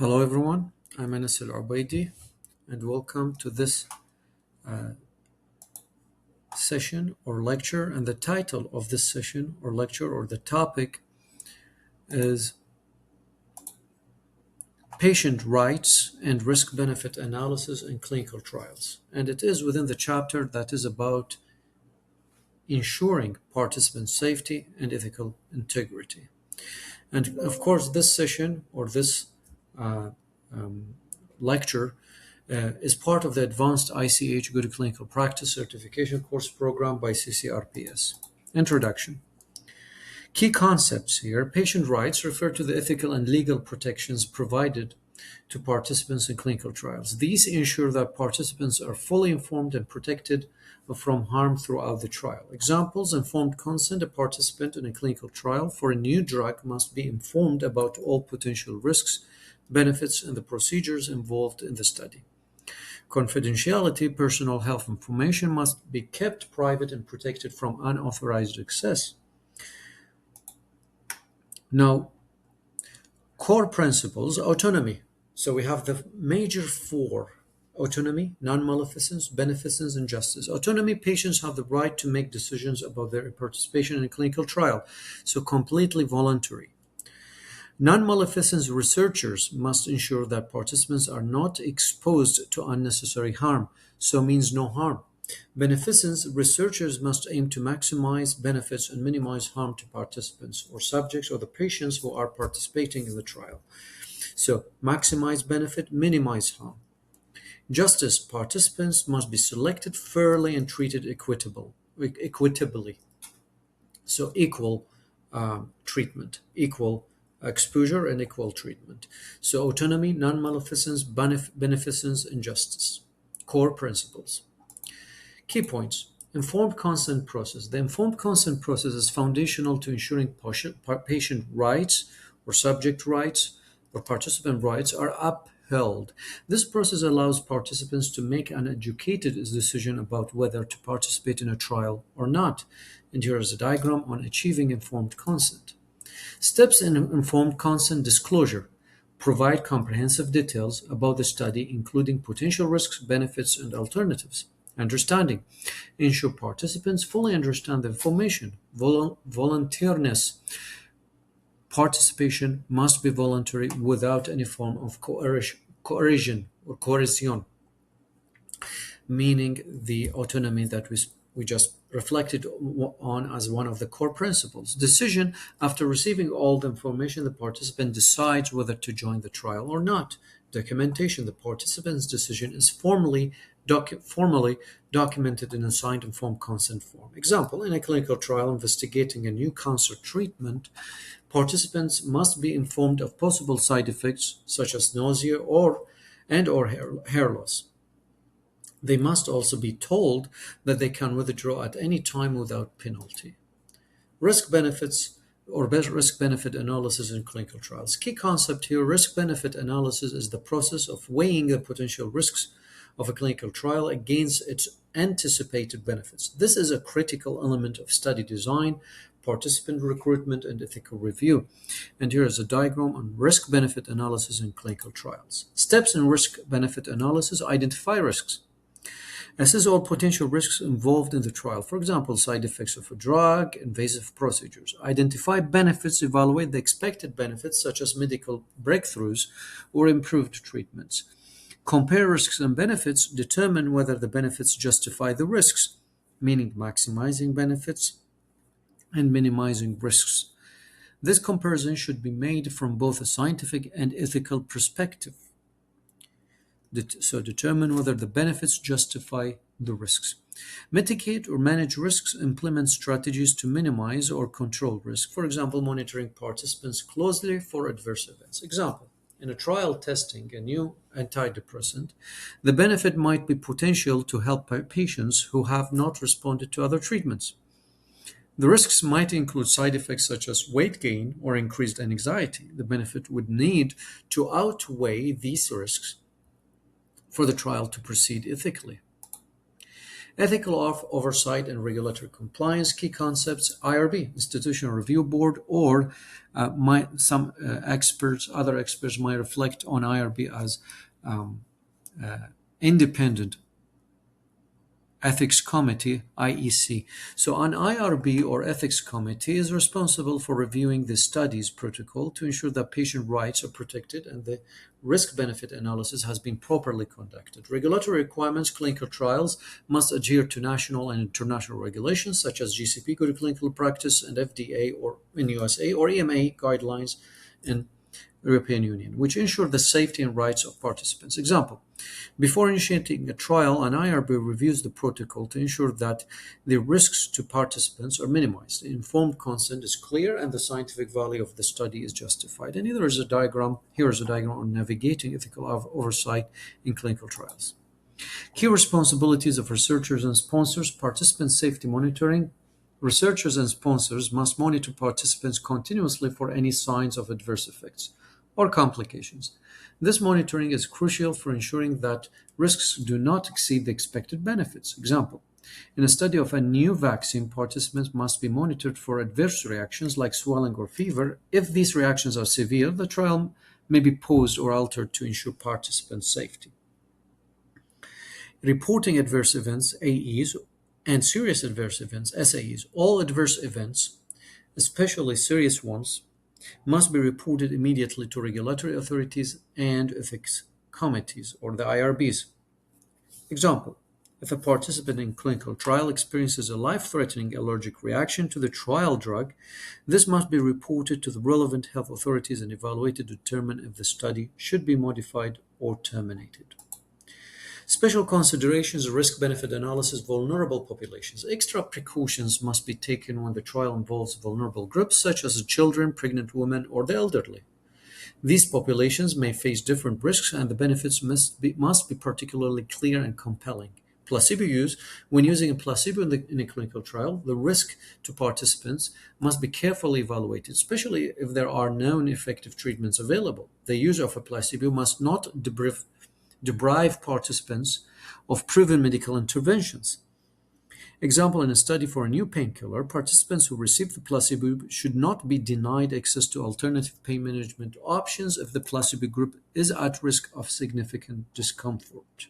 Hello everyone, I'm Anas Al-Ubaidi and welcome to this session or lecture. And the title of this session or lecture or the topic is Patient Rights and Risk-Benefit Analysis in Clinical Trials. And it is within the chapter that is about ensuring participant safety and ethical integrity. And of course, this session or this uh, lecture is part of the Advanced ICH Good Clinical Practice Certification Course Program by CCRPS. Introduction. Key concepts here. Patient rights refer to the ethical and legal protections provided to participants in clinical trials. These ensure that participants are fully informed and protected from harm throughout the trial. Examples: informed consent. A participant in a clinical trial for a new drug must be informed about all potential risks, benefits, and the procedures involved in the study. Confidentiality. Personal health information must be kept private and protected from unauthorized access. Now, core principles. Autonomy. So we have the major four: autonomy, non-maleficence, beneficence, and justice. Autonomy: patients have the right to make decisions about their participation in a clinical trial, so completely voluntary. Non-maleficence: researchers must ensure that participants are not exposed to unnecessary harm, so means no harm. Beneficence: researchers must aim to maximize benefits and minimize harm to participants or subjects or the patients who are participating in the trial. So maximize benefit, minimize harm. Justice: participants must be selected fairly and treated equitably. So equal treatment, equal exposure, and equal treatment. So autonomy, non-maleficence, beneficence, and justice. Core principles. Key points. Informed consent process. The informed consent process is foundational to ensuring patient rights or subject rights or participant rights are upheld. This process allows participants to make an educated decision about whether to participate in a trial or not. And here is a diagram on achieving informed consent. Steps in informed consent: disclosure. Provide comprehensive details about the study, including potential risks, benefits, and alternatives. Understanding. Ensure participants fully understand the information. Volunteerness. Participation must be voluntary without any form of coercion or coercion, meaning the autonomy that we just reflected on as one of the core principles. Decision. After receiving all the information, the participant decides whether to join the trial or not. Documentation. The participant's decision is formally documented in a signed informed consent form. Example: in a clinical trial investigating a new cancer treatment, participants must be informed of possible side effects such as nausea or hair loss. They must also be told that they can withdraw at any time without penalty. Risk benefits or risk benefit analysis in clinical trials. Key concept here: risk benefit analysis is the process of weighing the potential risks of a clinical trial against its anticipated benefits. This is a critical element of study design, participant recruitment, and ethical review. And here is a diagram on risk benefit analysis in clinical trials. Steps in risk benefit analysis: identify risks. Assess all potential risks involved in the trial, for example, side effects of a drug, invasive procedures. Identify benefits. Evaluate the expected benefits, such as medical breakthroughs or improved treatments. Compare risks and benefits. Determine whether the benefits justify the risks, meaning maximizing benefits and minimizing risks. This comparison should be made from both a scientific and ethical perspective. So determine whether the benefits justify the risks. Mitigate or manage risks. Implement strategies to minimize or control risk. For example, monitoring participants closely for adverse events. Example: in a trial testing a new antidepressant, the benefit might be potential to help patients who have not responded to other treatments. The risks might include side effects such as weight gain or increased anxiety. The benefit would need to outweigh these risks for the trial to proceed ethically. Ethical oversight and regulatory compliance, key concepts, IRB, Institutional Review Board, or some other experts might reflect on IRB as um, independent Ethics Committee, IEC. So an IRB or Ethics Committee is responsible for reviewing the study's protocol to ensure that patient rights are protected and the risk-benefit analysis has been properly conducted. Regulatory requirements, clinical trials must adhere to national and international regulations such as GCP, Good Clinical Practice, and FDA or in USA, or EMA guidelines in European Union, which ensure the safety and rights of participants. Example, before initiating a trial, an IRB reviews the protocol to ensure that the risks to participants are minimized, informed consent is clear, and the scientific value of the study is justified. And here is a diagram on navigating ethical oversight in clinical trials. Key responsibilities of researchers and sponsors, participant safety monitoring. Researchers and sponsors must monitor participants continuously for any signs of adverse effects or complications. This monitoring is crucial for ensuring that risks do not exceed the expected benefits. Example, in a study of a new vaccine, participants must be monitored for adverse reactions like swelling or fever. If these reactions are severe, the trial may be paused or altered to ensure participant safety. Reporting adverse events, AEs, and serious adverse events, SAEs. All adverse events, especially serious ones, must be reported immediately to regulatory authorities and ethics committees, or the IRBs. Example, if a participant in clinical trial experiences a life-threatening allergic reaction to the trial drug, this must be reported to the relevant health authorities and evaluated to determine if the study should be modified or terminated. Special considerations, risk-benefit analysis, vulnerable populations. Extra precautions must be taken when the trial involves vulnerable groups such as children, pregnant women, or the elderly. These populations may face different risks and the benefits must be particularly clear and compelling. Placebo use. When using a placebo in a clinical trial, the risk to participants must be carefully evaluated, especially if there are known effective treatments available. The use of a placebo must not deprive participants of proven medical interventions. Example, in a study for a new painkiller, participants who receive the placebo should not be denied access to alternative pain management options if the placebo group is at risk of significant discomfort.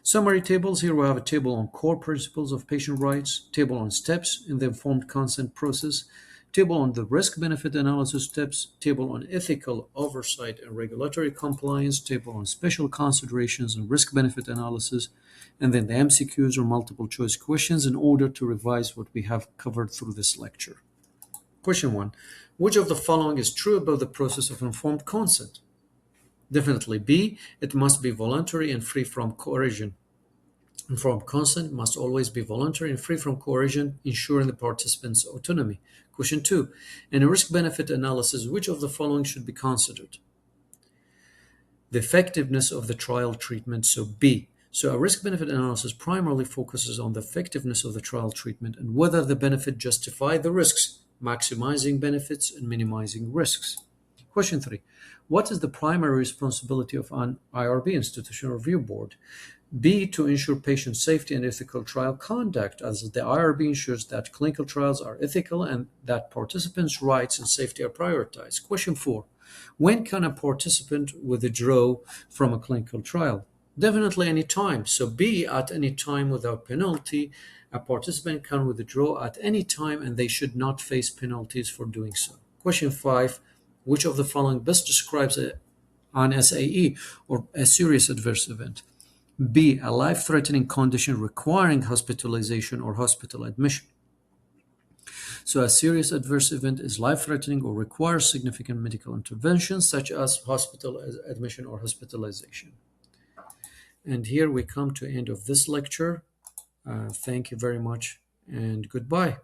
Summary tables. Here we have a table on core principles of patient rights, table on steps in the informed consent process, table on the risk-benefit analysis steps, table on ethical oversight and regulatory compliance, table on special considerations and risk-benefit analysis, and then the MCQs or multiple choice questions in order to revise what we have covered through this lecture. Question 1. Which of the following is true about the process of informed consent? Definitely B. It must be voluntary and free from coercion. Informed consent must always be voluntary and free from coercion, ensuring the participants' autonomy. Question 2. In a risk-benefit analysis, which of the following should be considered? The effectiveness of the trial treatment, so B. So a risk-benefit analysis primarily focuses on the effectiveness of the trial treatment and whether the benefit justify the risks, maximizing benefits and minimizing risks. Question 3. What is the primary responsibility of an IRB, Institutional Review Board? B, to ensure patient safety and ethical trial conduct, as the IRB ensures that clinical trials are ethical and that participants' rights and safety are prioritized. Question 4. When can a participant withdraw from a clinical trial? Definitely any time. So B, at any time without penalty. A participant can withdraw at any time and they should not face penalties for doing so. Question 5. Which of the following best describes an SAE, or a serious adverse event? B, a life-threatening condition requiring hospitalization or hospital admission. So a serious adverse event is life-threatening or requires significant medical intervention, such as hospital admission or hospitalization. And here we come to the end of this lecture. Thank you very much and goodbye.